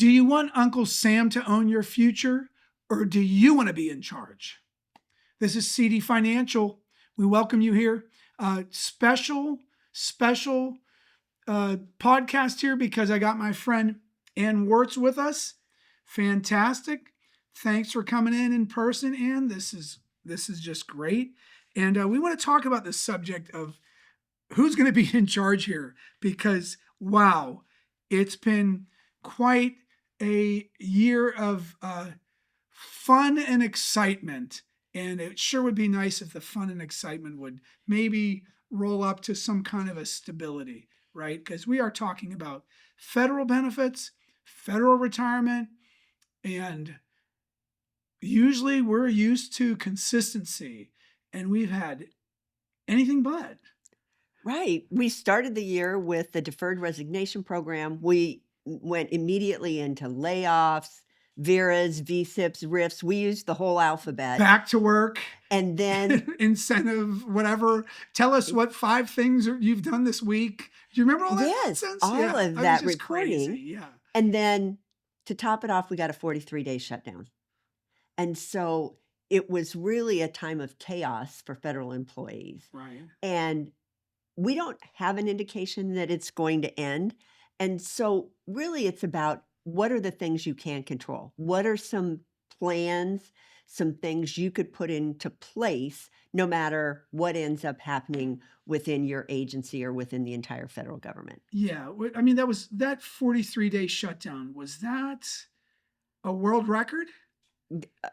Do you want Uncle Sam to own your future, or do you want to be in charge? This is CD Financial. We welcome you here. Special podcast here because I got my friend Ann Wirtz with us. Fantastic. Thanks for coming in person, Ann. This is just great. And we want to talk about the subject of who's going to be in charge here because, wow, it's been quite a year of fun and excitement. And it sure would be nice if the fun and excitement would maybe roll up to some kind of a stability, right? Because we are talking about federal benefits, federal retirement, and usually we're used to consistency, and we've had anything but. Right. We started the year with the deferred resignation program. We went immediately into layoffs, VERAs, VSIPs, RIFs. We used the whole alphabet. Back to work. And then incentive, whatever. Tell us what 5 things you've done this week. Do you remember all that yes, nonsense? all of that reporting. Crazy. Yeah. And then to top it off, we got a 43-day shutdown. And so it was really a time of chaos for federal employees. Right. And we don't have an indication that it's going to end. And so really it's about what are the things you can control? What are some plans, some things you could put into place no matter what ends up happening within your agency or within the entire federal government? Yeah. I mean, that 43-day shutdown. Was that a world record?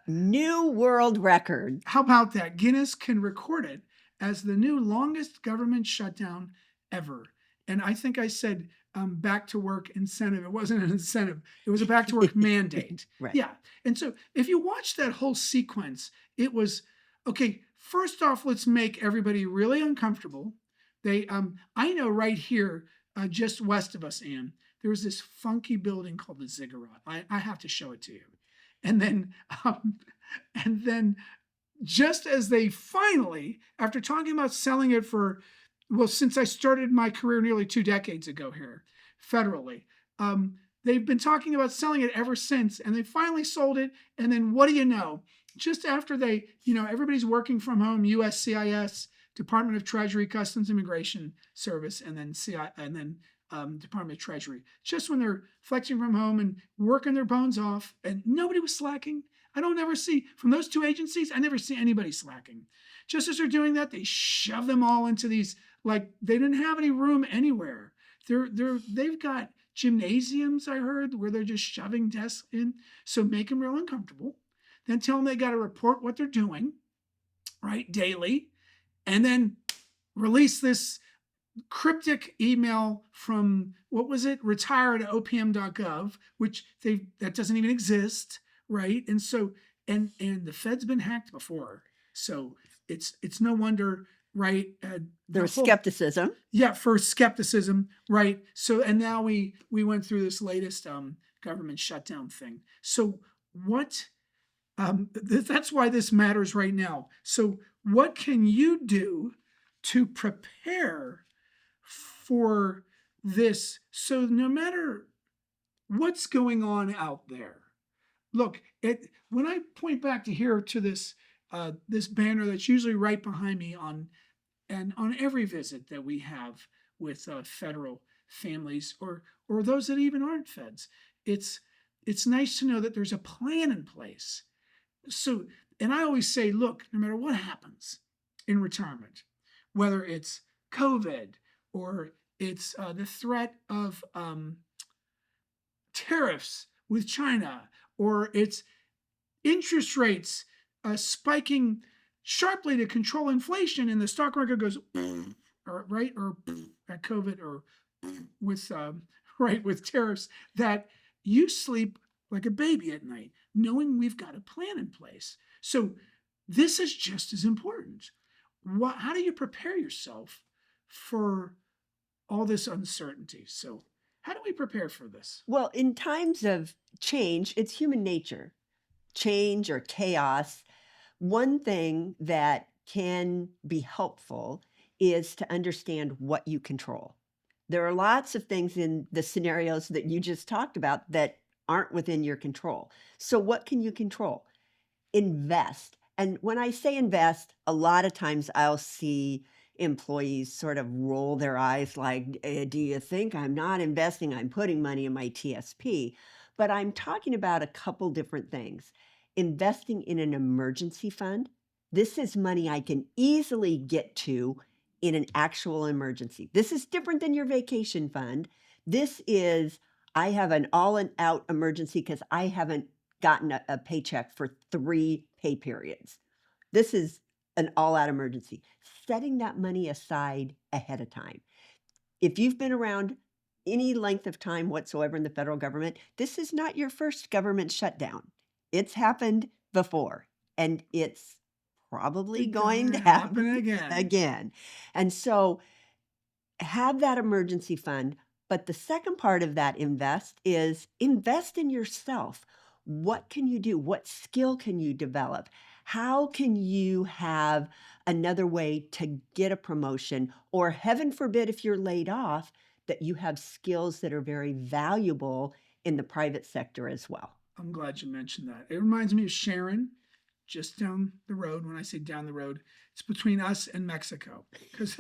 New world record. How about that? Guinness can record it as the new longest government shutdown ever. And I think I said back to work incentive. It wasn't an incentive. It was a back to work mandate. Right. Yeah. And so if you watch that whole sequence, it was, okay, first off, let's make everybody really uncomfortable. I know right here, just west of us, Ann, there was this funky building called the Ziggurat. I have to show it to you. And then just as they finally, after talking about selling it for, well, since I started my career nearly 2 decades ago here, federally, they've been talking about selling it ever since, and they finally sold it. And then what do you know? Just after they, everybody's working from home, USCIS, Department of Treasury, Customs Immigration Service, and then Department of Treasury. Just when they're flexing from home and working their bones off, and nobody was slacking. I don't ever see, from those 2 agencies, I never see anybody slacking. Just as they're doing that, they shove them all into these, like they didn't have any room anywhere. They've got gymnasiums, I heard, where they're just shoving desks in. So make them real uncomfortable. Then tell them they got to report what they're doing, right, daily. And then release this cryptic email from, what was it, retire@opm.gov, which that doesn't even exist. Right. And so, and the Fed's been hacked before. So it's no wonder, right? There's skepticism. Yeah, for skepticism. Right. So, and now we went through this latest government shutdown thing. So that's why this matters right now. So what can you do to prepare for this? So no matter what's going on out there, look, when I point back to here to this banner that's usually right behind me on every visit that we have with federal families or those that even aren't feds, it's nice to know that there's a plan in place. So, and I always say, look, no matter what happens in retirement, whether it's COVID or it's the threat of tariffs with China, or it's interest rates spiking sharply to control inflation, and the stock market goes or at COVID, or with tariffs, that you sleep like a baby at night, knowing we've got a plan in place. So this is just as important. How do you prepare yourself for all this uncertainty? So how do we prepare for this? Well, in times of change, it's human nature, change or chaos. One thing that can be helpful is to understand what you control. There are lots of things in the scenarios that you just talked about that aren't within your control. So what can you control? Invest. And when I say invest, a lot of times I'll see employees sort of roll their eyes like, do you think I'm not investing? I'm putting money in my TSP. But I'm talking about a couple different things. Investing in an emergency fund. This is money I can easily get to in an actual emergency. This is different than your vacation fund. This is, I have an all and out emergency because I haven't gotten a paycheck for 3 pay periods. This is an all-out emergency. Setting that money aside ahead of time. If you've been around any length of time whatsoever in the federal government, this is not your first government shutdown. It's happened before, and it's probably It's going to gonna happen happen again. again. And so have that emergency fund. But the second part of that invest is invest in yourself. What can you do? What skill can you develop? How can you have another way to get a promotion? Or heaven forbid, if you're laid off, that you have skills that are very valuable in the private sector as well. I'm glad you mentioned that. It reminds me of Sharon, just down the road. When I say down the road, it's between us and Mexico, because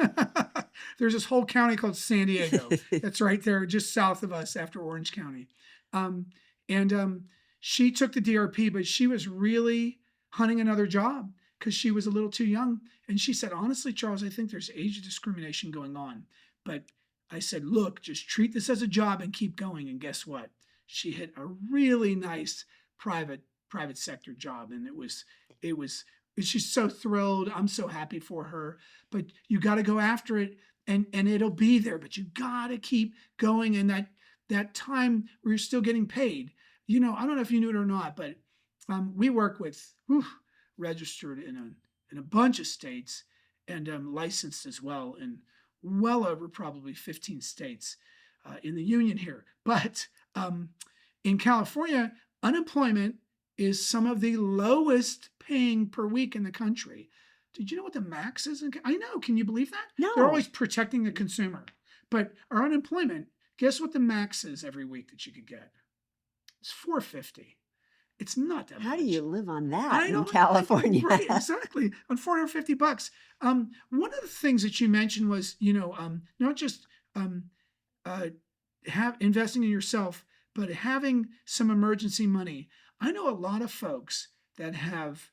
there's this whole county called San Diego that's right there just south of us after Orange County. And she took the DRP, but she was really hunting another job because she was a little too young. And she said, honestly, Charles, I think there's age discrimination going on. But I said, look, just treat this as a job and keep going. And guess what? She hit a really nice private sector job, and she's so thrilled. I'm so happy for her. But you got to go after it, and it'll be there. But you got to keep going. And that time where you're still getting paid. I don't know if you knew it or not, but we work with registered in a bunch of states and licensed as well in well over probably 15 states in the union here. But in California, unemployment is some of the lowest paying per week in the country. Did you know what the max is? I know. Can you believe that? No. They're always protecting the consumer. But our unemployment, guess what the max is every week that you could get? It's $450. It's not that How much. do you live on that I in know, California? right, exactly. On $450. One of the things that you mentioned was, not just investing in yourself, but having some emergency money. I know a lot of folks that have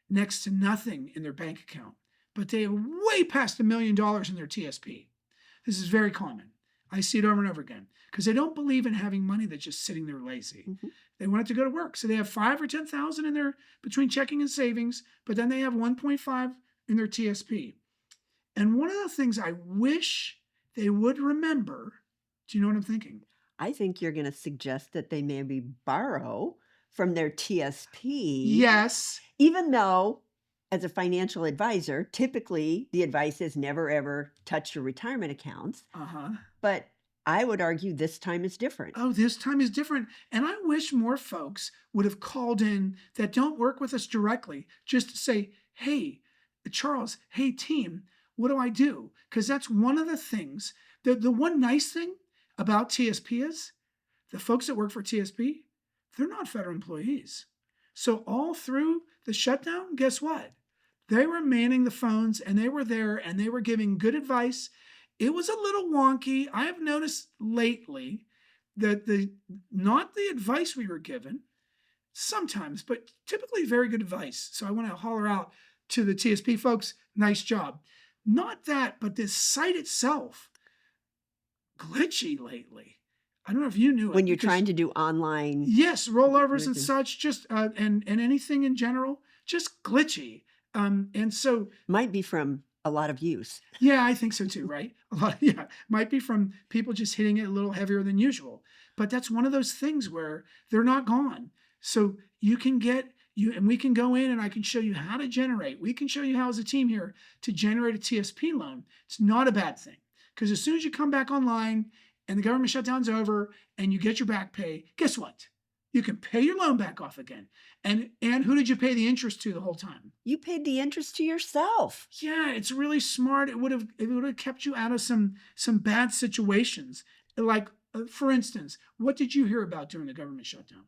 next to nothing in their bank account, but they have way past $1 million in their TSP. This is very common. I see it over and over again because they don't believe in having money that's just sitting there lazy. Mm-hmm. They want it to go to work. So they have 5 or 10,000 in their between checking and savings, but then they have 1.5 in their TSP. And one of the things I wish they would remember, do you know what I'm thinking? I think you're going to suggest that they maybe borrow from their TSP. Yes. Even though, as a financial advisor, typically the advice is never ever touch your retirement accounts. But I would argue this time is different. Oh, this time is different. And I wish more folks would have called in that don't work with us directly, just to say, hey, Charles, hey, team, what do I do? Because that's one of the things. The one nice thing about TSP is the folks that work for TSP, they're not federal employees. So all through the shutdown, guess what? They were manning the phones and they were there and they were giving good advice. It was a little wonky. I have noticed lately that not the advice we were given sometimes, but typically very good advice. So I want to holler out to the TSP folks, nice job. Not that, but this site itself, glitchy lately. I don't know if you knew it. When you're trying to do online. Yes, rollovers and such, just and anything in general, just glitchy. And so might be from a lot of use. Yeah, I think so too, right? Might be from people just hitting it a little heavier than usual. But that's one of those things where they're not gone. So you can and we can go in and I can show you how to generate. We can show you how as a team here to generate a TSP loan. It's not a bad thing. Because as soon as you come back online and the government shutdown's over and you get your back pay, guess what? You can pay your loan back off again. And who did you pay the interest to the whole time? You paid the interest to yourself. Yeah, it's really smart. It would have kept you out of some bad situations. Like, for instance, what did you hear about during the government shutdown?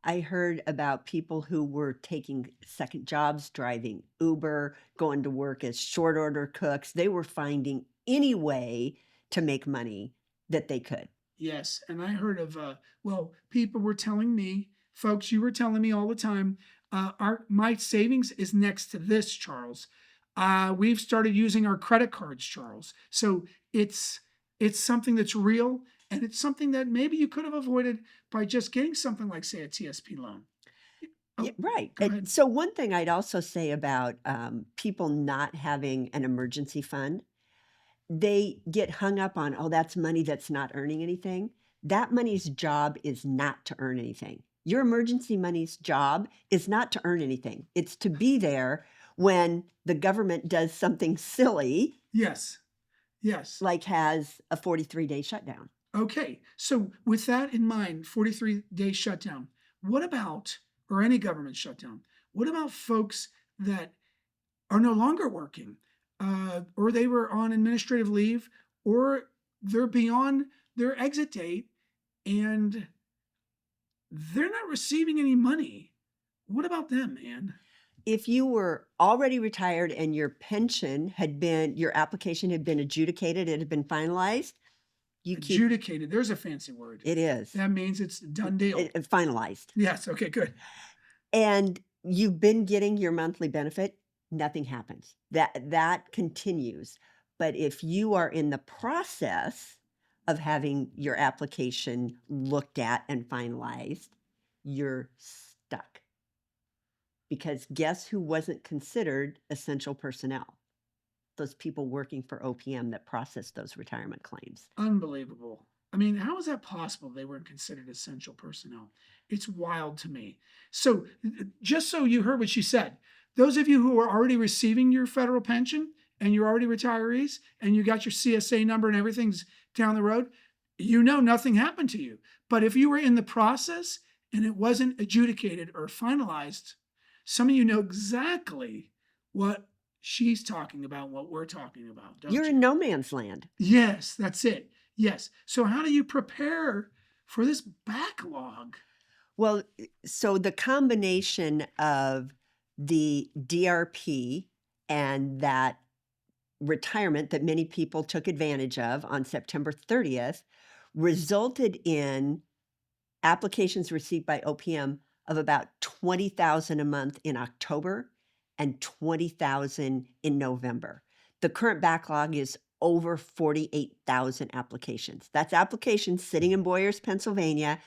I heard about people who were taking second jobs, driving Uber, going to work as short order cooks. They were finding any way to make money that they could. Yes, and I heard of well, people were telling me, folks, you were telling me all the time, our my savings is next to this, Charles. We've started using our credit cards, Charles. So it's something that's real, and it's something that maybe you could have avoided by just getting something like, say, a TSP loan. Yeah, Oh, right. go ahead. So one thing I'd also say about people not having an emergency fund, they get hung up on, oh, that's money that's not earning anything. That money's job is not to earn anything. Your emergency money's job is not to earn anything. It's to be there when the government does something silly, Yes, yes. like has a 43-day shutdown. Okay, so with that in mind, 43-day shutdown, what about, or any government shutdown, what about folks that are no longer working, or they were on administrative leave, or they're beyond their exit date and they're not receiving any money? What about them, man? If you were already retired and your pension had been, your application had been adjudicated, it had been finalized, you keep, Adjudicated. There's a fancy word. it is That means it's done deal. finalized. Yes. Okay. Good. And you've been getting your monthly benefit, nothing happens. That continues. But if you are in the process of having your application looked at and finalized, you're stuck. Because guess who wasn't considered essential personnel? Those people working for OPM that process those retirement claims. Unbelievable. I mean, how is that possible? They weren't considered essential personnel. It's wild to me. So, just so you heard what she said, those of you who are already receiving your federal pension and you're already retirees and you got your CSA number and everything's down the road, you know nothing happened to you. But if you were in the process and it wasn't adjudicated or finalized, some of you know exactly what she's talking about, what we're talking about, don't You're you? in no man's land. Yes, that's it. Yes. So how do you prepare for this backlog? Well, so the combination of the DRP and that retirement that many people took advantage of on September 30th resulted in applications received by OPM of about 20,000 a month in October and 20,000 in November. The current backlog is over 48,000 applications. That's applications sitting in Boyers, Pennsylvania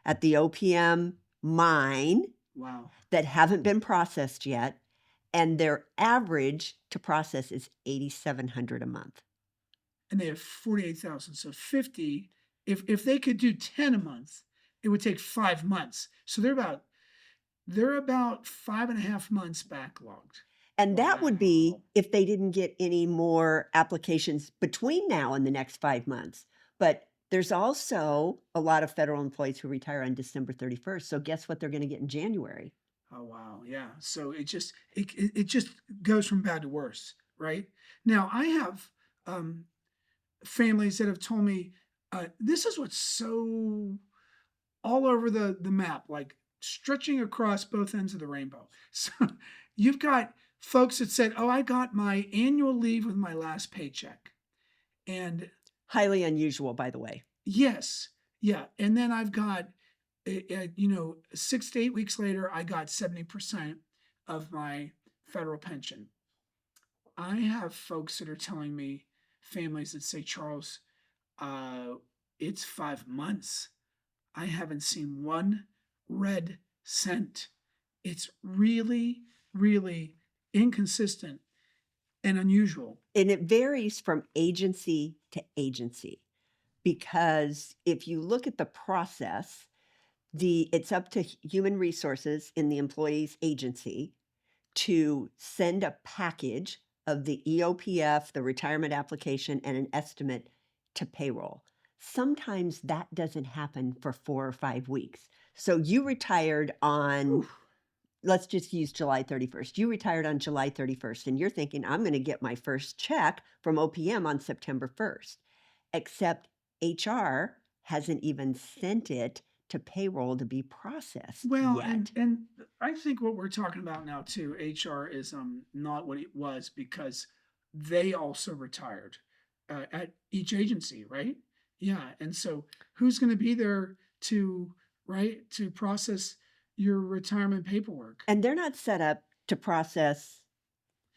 at the OPM mine Wow. that haven't been processed yet. And their average to process is 8,700 a month. And they have 48,000. So 50, if they could do 10 a month, it would take 5 months. So they're about 5.5 months backlogged. And that would be Wow. if they didn't get any more applications between now and the next 5 months. But there's also a lot of federal employees who retire on December 31st. So guess what they're going to get in January? Oh wow, yeah. So it just goes from bad to worse, right? Now I have families that have told me this is what's so all over the map, like stretching across both ends of the rainbow. So you've got folks that said, "Oh, I got my annual leave with my last paycheck," and Highly unusual, by the way. yes, yeah, and then I've got, 6 to 8 weeks later, I got 70% of my federal pension. I have folks that are telling me, families that say, Charles, uh, it's 5 months. I haven't seen one red cent. It's really, really inconsistent and unusual. And it varies from agency to agency because if you look at the process, it's up to human resources in the employee's agency to send a package of the EOPF, the retirement application, and an estimate to payroll. Sometimes that doesn't happen for 4 or 5 weeks. So you retired on, Oof. let's just use July 31st. You retired on July 31st, and you're thinking, I'm going to get my first check from OPM on September 1st. Except HR hasn't even sent it to payroll to be processed Well, yet. and I think what we're talking about now too, HR is not what it was because they also retired at each agency, right? Yeah, and so who's going to be there to right to process your retirement paperwork? And they're not set up to process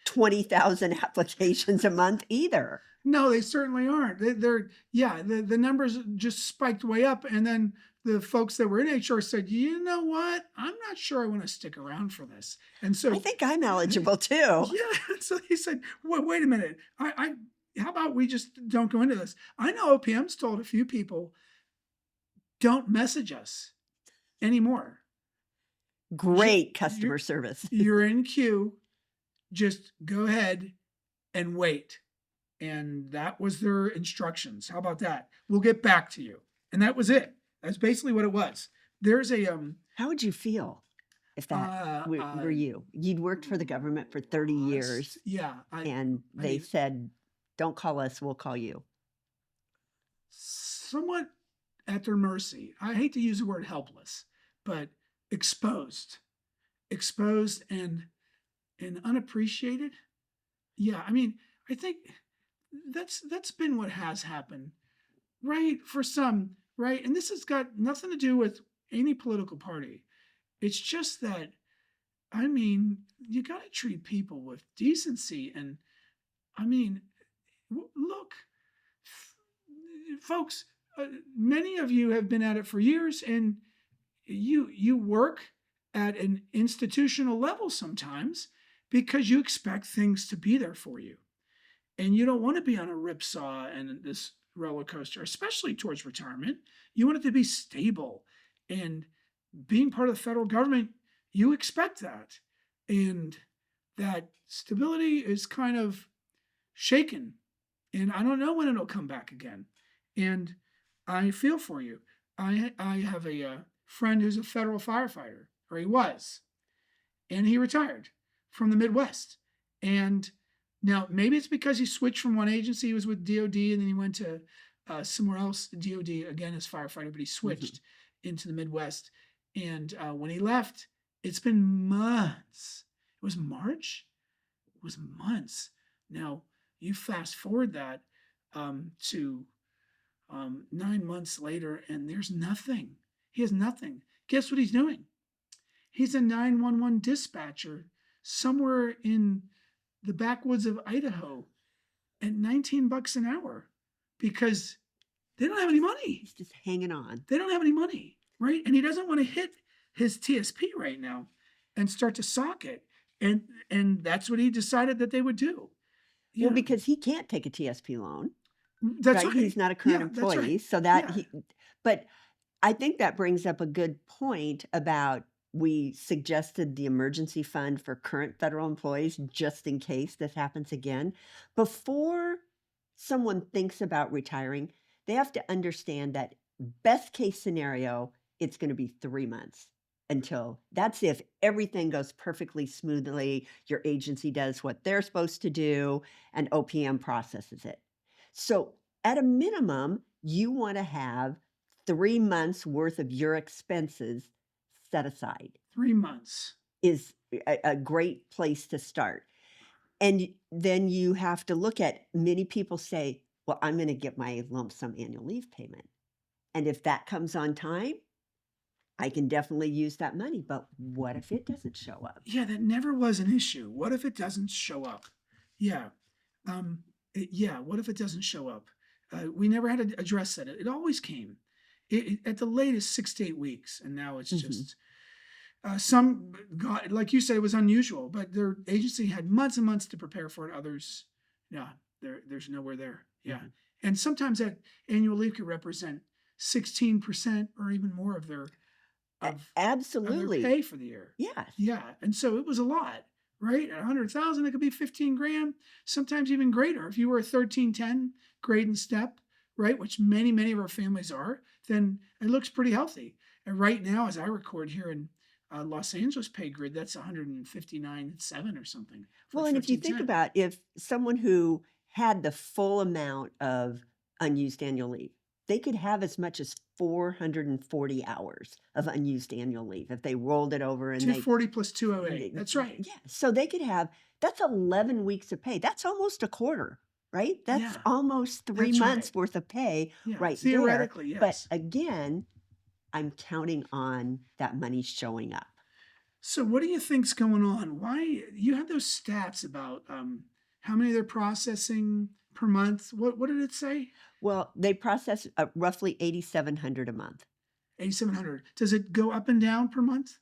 20,000 applications a month either. No, they certainly aren't. They're yeah, the numbers just spiked way up, and then the folks that were in HR said, "You know what? I'm not sure I want to stick around for this." And I so, think I'm eligible too. yeah, so he said, "Wait a minute. How about we just don't go into this?" I know OPM's told a few people, "Don't message us anymore. Great You're customer service. you're in queue. Just go ahead and wait." And that was their instructions. How about that? We'll get back to you. And that was it. That's basically what it was. There's a How would you feel if that uh were uh you? You'd worked for the government for 30 years yeah, and I they mean said, don't call us, we'll call you. somewhat at their mercy. I hate to use the word helpless, but exposed. Exposed and unappreciated. Yeah, I mean, I think that's been what has happened, right? For some, right? And this has got nothing to do with any political party. It's just that, I mean, you got to treat people with decency. And I mean, look, folks, many of you have been at it for years, and you work at an institutional level sometimes because you expect things to be there for you, and you don't want to be on a ripsaw and this roller coaster, especially towards retirement. You want it to be stable, and being part of the federal government, you expect that, and that stability is kind of shaken, and I don't know when it'll come back again. And I feel for you. I have a friend who's a federal firefighter, or he was, and he retired from the Midwest. And now maybe it's because he switched from one agency, he was with DOD, and then he went to somewhere else, DOD again as firefighter, but he Mhm. switched into the Midwest. And when he left, it's been months. It was March. It was months. Now you fast forward that to 9 months later, and there's nothing. He has nothing. Guess what he's doing? He's a 911 dispatcher somewhere in the backwoods of Idaho at 19 bucks an hour because they don't have any money. He's just hanging on. They don't have any money, right? And he doesn't want to hit his TSP right now and start to sock it. And that's what he decided that they would do. Well, Yeah, because he can't take a TSP loan, that's right? He's right. not a current Yeah, that's right. employee. So that Yeah, but I think that brings up a good point about we suggested the emergency fund for current federal employees just in case this happens again. Before someone thinks about retiring, they have to understand that best case scenario, it's going to be 3 months until that's if everything goes perfectly smoothly, your agency does what they're supposed to do, and OPM processes it. So, at a minimum, you want to have 3 months worth of your expenses set aside 3 months. is a great place to start. And then you have to look at many people say, well, I'm going to get my lump sum annual leave payment. And if that comes on time, I can definitely use that money. But what if it doesn't show up? Yeah, that never was an issue. What if it doesn't show up? Yeah. Yeah, what if it doesn't show up? We never had to address that. It always came. At the latest 6 to 8 weeks, and now it's Mhm. just some got like you said, it was unusual, but their agency had months and months to prepare for it. Others, yeah, there's nowhere there. Yeah, Mhm. and sometimes that annual leave could represent 16% or even more of their of their Absolutely. pay for the year. Yes. Yeah, and so it was a lot, right? At 100,000, it could be 15 grand, sometimes even greater. If you were a 1310 grade and step, right, which many of our families are, then it looks pretty healthy. And right now, as I record here in Los Angeles pay grid, that's 159.7 or something for a Well, and if you think 1310. about if someone who had the full amount of unused annual leave, they could have as much as 440 hours of unused annual leave if they rolled it over and they 240 plus 208. That's right. yeah, so they could have that's 11 weeks of pay. That's almost a quarter, right? That's Yeah, almost 3 that's months right. worth of pay Yeah, right there. theoretically, But yes. again, I'm counting on that money showing up. So what do you think's going on? Why you have those stats about how many they're processing per month? What did it say? Well, they process roughly 8,700 a month. 8,700. Does it go up and down per month?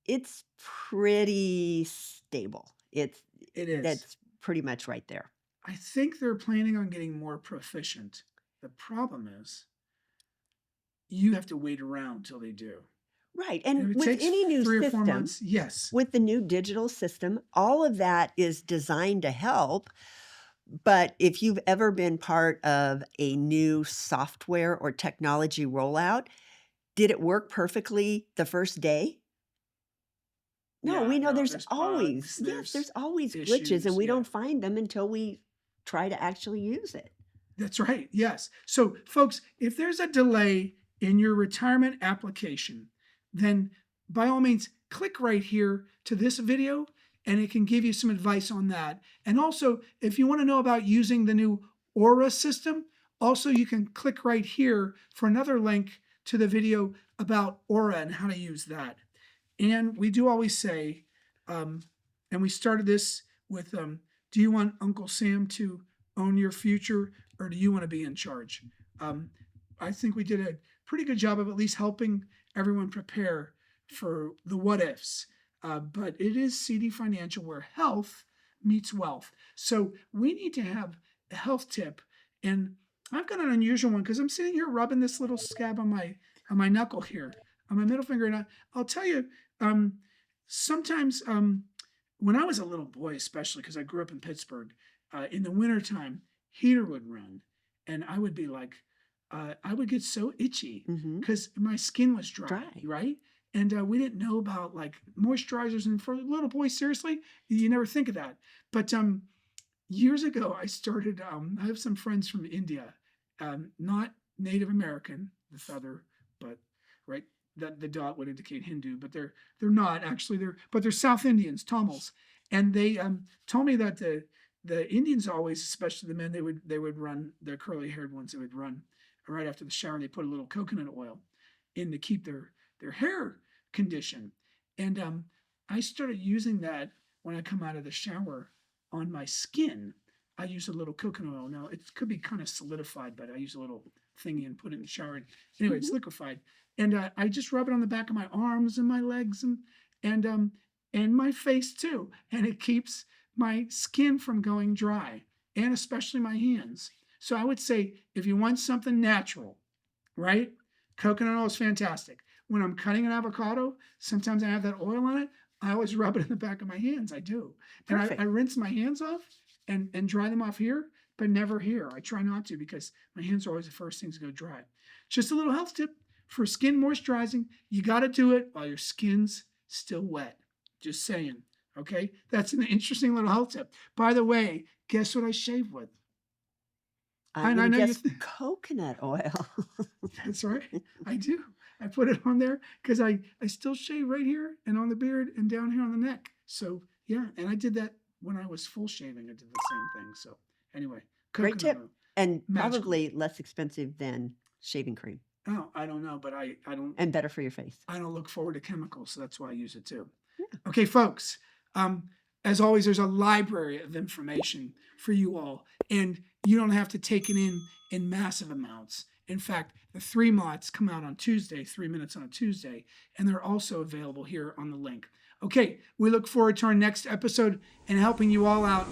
It's pretty stable. It is. That's pretty much right there. I think they're planning on getting more proficient. The problem is you have to wait around till they do. Right. And And it with takes any new 3 or 4 system, months. Yes. with the new digital system, all of that is designed to help. But if you've ever been part of a new software or technology rollout, did it work perfectly the first day? No, Yeah, we know no, there's there's always, bugs, yes, there's there's always glitches, issues. and we Yeah. don't find them until we try to actually use it. That's right. Yes. So, folks, if there's a delay in your retirement application, then by all means, click right here to this video and it can give you some advice on that. And also, if you want to know about using the new Aura system, also you can click right here for another link to the video about Aura and how to use that. And we do always say, and we started this with, do you want Uncle Sam to own your future or do you want to be in charge? I think we did a pretty good job of at least helping everyone prepare for the what ifs. But it is CD Financial where health meets wealth. So we need to have a health tip. And I've got an unusual one because I'm sitting here rubbing this little scab on my knuckle here, on my middle finger. And I'll tell you, sometimes when I was a little boy, especially because I grew up in Pittsburgh, in the wintertime, heater would run. And I would be like, I would get so itchy Hmm. because my skin was dry, Dry. right? And we didn't know about like moisturizers. And for little boys, seriously, you never think of that. But years ago, I started, I have some friends from India, not Native American, the feather, but right, that the dot would indicate Hindu, but they're not actually. They're South Indians, Tamils, and they told me that the Indians always, especially the men, they would run their curly haired ones. They would run right after the shower. They put a little coconut oil in to keep their hair condition, and I started using that when I come out of the shower on my skin. I use a little coconut oil. Now it could be kind of solidified, but I use a little thingy and put it in the shower. And anyway, it's Hmm. liquefied, and I just rub it on the back of my arms and my legs and my face too, and it keeps my skin from going dry, and especially my hands. So I would say if you want something natural, right? Coconut oil is fantastic. When I'm cutting an avocado, sometimes I have that oil on it. I always rub it in the back of my hands. I do. And I Perfect. rinse my hands off and dry them off here, but never here. I try not to because my hands are always the first things to go dry. Just a little health tip for skin moisturizing. You got to do it while your skin's still wet. Just saying. Okay? That's an interesting little health tip. By the way, guess what I shave with? I'm And I going to know you guess coconut oil. That's right. I do. I put it on there because I still shave right here and on the beard and down here on the neck. So yeah, and I did that when I was full shaving. I did the same thing. So anyway, Great coconut tip. oil. And Magical. probably less expensive than shaving cream Oh, I don't know, but I don't and better for your face. I don't look forward to chemicals, so that's why I use it too. Yeah. Okay, folks. As always, there's a library of information for you all, and you don't have to take it in massive amounts. In fact, the 3 mots come out on Tuesday, 3 minutes on a Tuesday, and they're also available here on the link. Okay, we look forward to our next episode and helping you all out